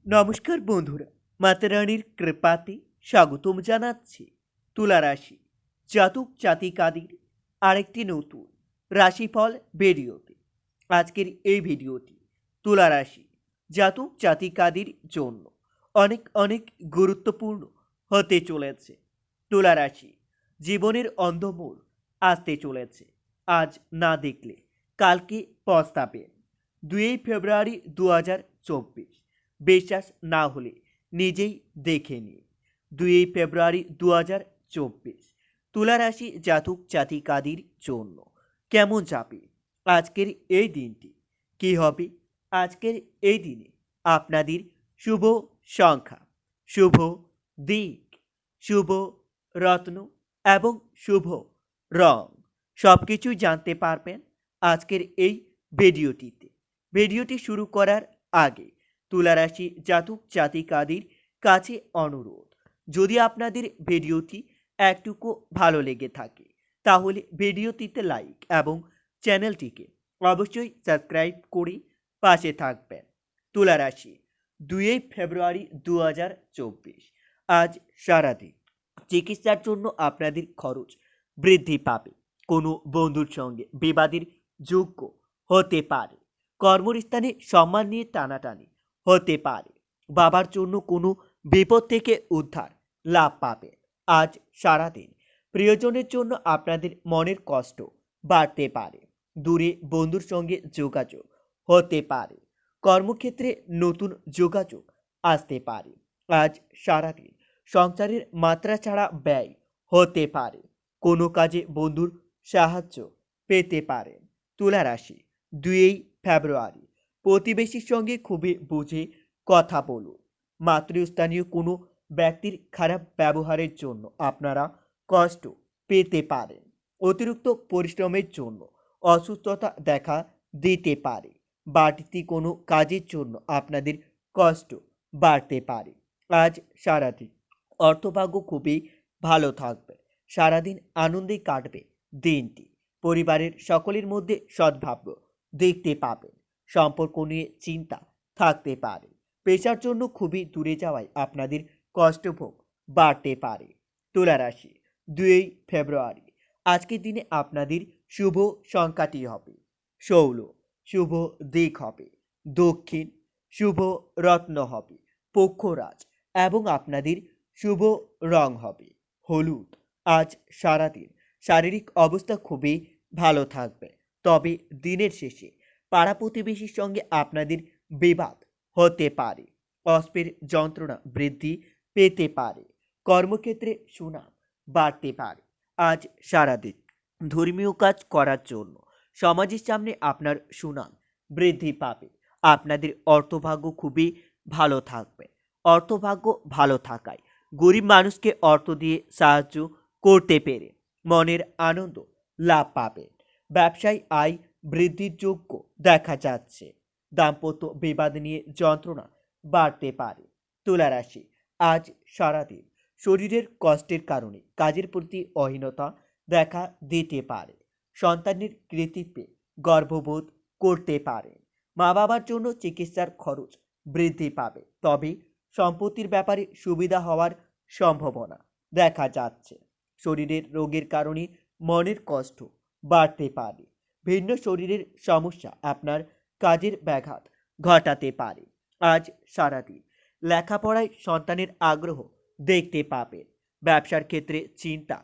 নমস্কার বন্ধুরা, মাতারানির কৃপাতে স্বাগতম জানাচ্ছি তুলা রাশি জাতক জাতিকাদের আরেকটি নতুন রাশিফল ভিডিওতে। আজকের এই ভিডিওটি তুলা রাশি জাতক জাতিকাদের জন্য অনেক অনেক গুরুত্বপূর্ণ হতে চলেছে। তুলা রাশি জীবনের অন্ধমোড় আসতে চলেছে। আজ না দেখলে কালকে পস্তাবেন। 2 ফেব্রুয়ারি 2024। বিশ্বাস না হলে নিজেই দেখে নিন। 2 ফেব্রুয়ারি 2024 তুলা রাশি জাতক জাতিকাদের জন্য কেমন যাবে আজকের এই দিনটি? কি হবে আজকের এই দিনে আপনাদের শুভ সংখ্যা, শুভ দিক, শুভ রত্ন এবং শুভ রং সব কিছুই জানতে পারবেন আজকের এই ভিডিওটিতে। ভিডিওটি শুরু করার আগে তুলা রাশি জাতক জাতিকাদের কাছে অনুরোধ, যদি আপনাদের ভিডিওটি একটুকু ভালো লেগে থাকে তাহলে ভিডিওটিতে লাইক এবং চ্যানেলটিকে অবশ্যই সাবস্ক্রাইব করে পাশে থাকবেন। তুলা রাশি 2 ফেব্রুয়ারি 2024 আজ সারাদিন চিকিৎসার জন্য আপনাদের খরচ বৃদ্ধি পাবে। কোনো বন্ধুর সঙ্গে বিবাদের যোগ্য হতে পারে। কর্মস্থানে সম্মান নিয়ে টানাটানি হতে পারে। বাবার জন্য কোনো বিপদ থেকে উদ্ধার লাভ পাবে। আজ সারাদিন প্রিয়জনের জন্য আপনাদের মনের কষ্ট বাড়তে পারে। দূরে বন্ধুর সঙ্গে যোগাযোগ হতে পারে। কর্মক্ষেত্রে নতুন যোগাযোগ আসতে পারে। আজ সারাদিন সংসারের মাত্রা ছাড়া ব্যয় হতে পারে। কোনো কাজে বন্ধুর সাহায্য পেতে পারেন। তুলা রাশি 2 ফেব্রুয়ারি প্রতিবেশীর সঙ্গে খুবই বুঝে কথা বলুন। মাতৃস্থানীয় কোনো ব্যক্তির খারাপ ব্যবহারের জন্য আপনারা কষ্ট পেতে পারেন। অতিরিক্ত পরিশ্রমের জন্য অসুস্থতা দেখা দিতে পারে। বাড়তি কোনো কাজের জন্য আপনাদের কষ্ট বাড়তে পারে। আজ সারাদিন অর্থভাগ্য খুবই ভালো থাকবে। সারাদিন আনন্দে কাটবে দিনটি। পরিবারের সকলের মধ্যে সদ্ভাব্য দেখতে পাবেন। সম্পর্ক নিয়ে চিন্তা থাকতে পারে। পেশার জন্য খুবই দূরে যাওয়ায় আপনাদের কষ্টভোগ বাড়তে পারে। তুলা রাশি 2 ফেব্রুয়ারি আজকের দিনে আপনাদের শুভ সংখ্যাটি হবে 16, শুভ দিক হবে দক্ষিণ, শুভ রত্ন হবে পক্ষরাজ এবং আপনাদের শুভ রং হবে হলুদ। আজ সারাদিন শারীরিক অবস্থা খুবই ভালো থাকবে। তবে দিনের শেষে পাড়া প্রতিবেশীর সঙ্গে আপনাদের বিবাদ হতে পারে। অস্পের যন্ত্রণা বৃদ্ধি পেতে পারে। কর্মক্ষেত্রে সুনাম বাড়তে পারে। আজ সারাদিন ধর্মীয় কাজ করার জন্য সমাজের সামনে আপনার সুনাম বৃদ্ধি পাবে। আপনাদের অর্থভাগ্য খুবই ভালো থাকবে। অর্থভাগ্য ভালো থাকায় গরিব মানুষকে অর্থ দিয়ে সাহায্য করতে পেরে মনের আনন্দ লাভ পাবেন। ব্যবসায় আয় বৃদ্ধির যোগ্য দেখা যাচ্ছে। দাম্পত্য বিবাদ নিয়ে যন্ত্রণা বাড়তে পারে। তুলা রাশি আজ সারাদিন শরীরের কষ্টের কারণে কাজের প্রতি অহীনতা দেখা দিতে পারে। সন্তানের কৃতিত্বে গর্ববোধ করতে পারেন। মা বাবার জন্য চিকিৎসার খরচ বৃদ্ধি পাবে। তবে সম্পত্তির ব্যাপারে সুবিধা হওয়ার সম্ভাবনা দেখা যাচ্ছে। শরীরের রোগের কারণে মনের কষ্ট বাড়তে পারে। ভিন্ন শরীরের সমস্যা আপনার কাজের ব্যাঘাত ঘটাতে পারে। আজ সারাদিন লেখাপড়ায় সন্তানের আগ্রহ দেখতে পাবেন। ব্যবসার ক্ষেত্রে চিন্তা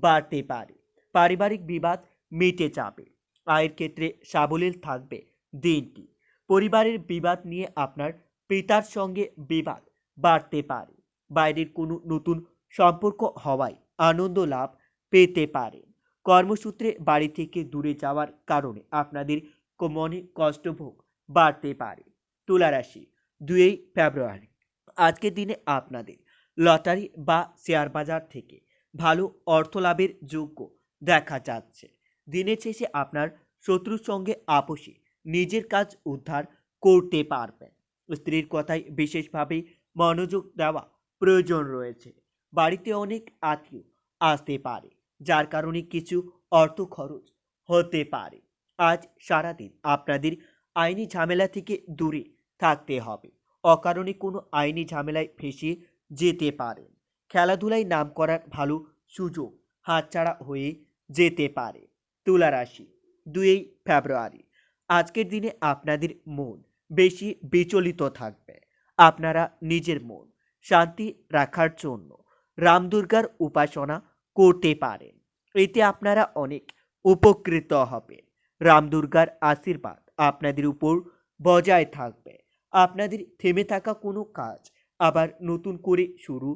বাড়তে পারে। পারিবারিক বিবাদ মিটে যাবে। আয়ের ক্ষেত্রে সাবলীল থাকবে দিনটি। পরিবারের বিবাদ নিয়ে আপনার পিতার সঙ্গে বিবাদ বাড়তে পারে। বাইরের কোনো নতুন সম্পর্ক হওয়ায় আনন্দ লাভ পেতে পারেন। কর্মসূত্রে বাড়ি থেকে দূরে যাওয়ার কারণে আপনাদের মনে কষ্টভোগ বাড়তে পারে। তুলা রাশি 2 ফেব্রুয়ারি আজকের দিনে আপনাদের লটারি বা শেয়ার বাজার থেকে ভালো অর্থ লাভের যোগ্য দেখা যাচ্ছে। দিনের শেষে আপনার শত্রুর সঙ্গে আপোষে নিজের কাজ উদ্ধার করতে পারবেন। স্ত্রীর কথায় বিশেষভাবে মনোযোগ দেওয়া প্রয়োজন রয়েছে। বাড়িতে অনেক আত্মীয় আসতে পারে, যার কারণে কিছু অর্থ খরচ হতে পারে। আজ সারাদিন আপনাদের আইনি ঝামেলা থেকে দূরে থাকতে হবে। অকারণে কোনো আইনি ঝামেলায় ফেঁসে যেতে পারেন। খেলাধুলায় নাম করার ভালো সুযোগ হাতছাড়া হয়ে যেতে পারে। তুলা রাশি, 2 ফেব্রুয়ারি। আজকের দিনে আপনাদের মন বেশি বিচলিত থাকবে। আপনারা নিজের মন শান্তি রাখার জন্য রাম দুর্গার উপাসনা করতে পারেন। এতে আপনারা অনেক উপকৃত হবেন। রাম দুর্গার আশীর্বাদ আপনাদের উপর বজায় থাকবে। আপনাদের থেমে থাকা কোনো কাজ আবার নতুন করে শুরু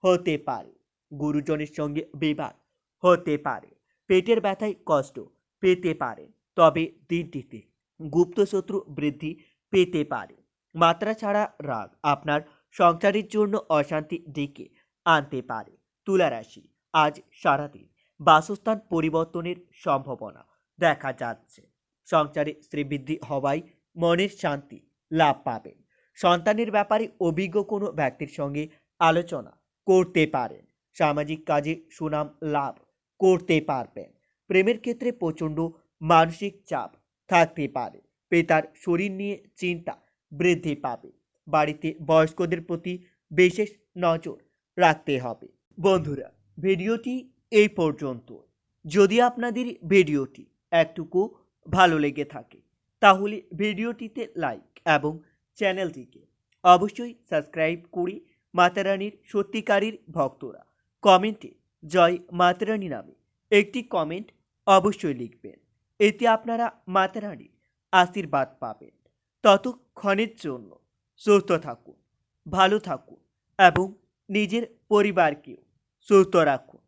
হতে পারে। গুরুজনের সঙ্গে বিবাদ হতে পারে। পেটের ব্যথায় কষ্ট পেতে পারে। তবে দিনটিতে গুপ্তশত্রু বৃদ্ধি পেতে পারে। মাত্রা ছাড়া রাগ আপনার সংসারের জন্য অশান্তি ডেকে আনতে পারে। তুলা রাশি, আজ সারাদিন বাসস্থান পরিবর্তনের সম্ভাবনা দেখা যাচ্ছে। সংসারে শ্রীবৃদ্ধি হওয়ায় মনের শান্তি লাভ পাবেন। সন্তানের ব্যাপারে অভিজ্ঞ কোনো ব্যক্তির সঙ্গে আলোচনা করতে পারেন। সামাজিক কাজে সুনাম লাভ করতে পারবেন। প্রেমের ক্ষেত্রে প্রচণ্ড মানসিক চাপ থাকতে পারে। পিতার শরীর নিয়ে চিন্তা বৃদ্ধি পাবে। বাড়িতে বয়স্কদের প্রতি বিশেষ নজর রাখতে হবে। বন্ধুরা, ভিডিওটি এই পর্যন্ত। যদি আপনাদের ভিডিওটি একটুকু ভালো লেগে থাকে তাহলে ভিডিওটিতে লাইক এবং চ্যানেলটিকে অবশ্যই সাবস্ক্রাইব করে মাতারানীর সত্যিকারের ভক্তরা কমেন্টে জয় মাতারানী নামে একটি কমেন্ট অবশ্যই লিখবেন। এতে আপনারা মাতারানীর আশীর্বাদ পাবেন। ততক্ষণের জন্য সুস্থ থাকুন, ভালো থাকুন এবং নিজের পরিবারকেও সুস্থ রাখুন।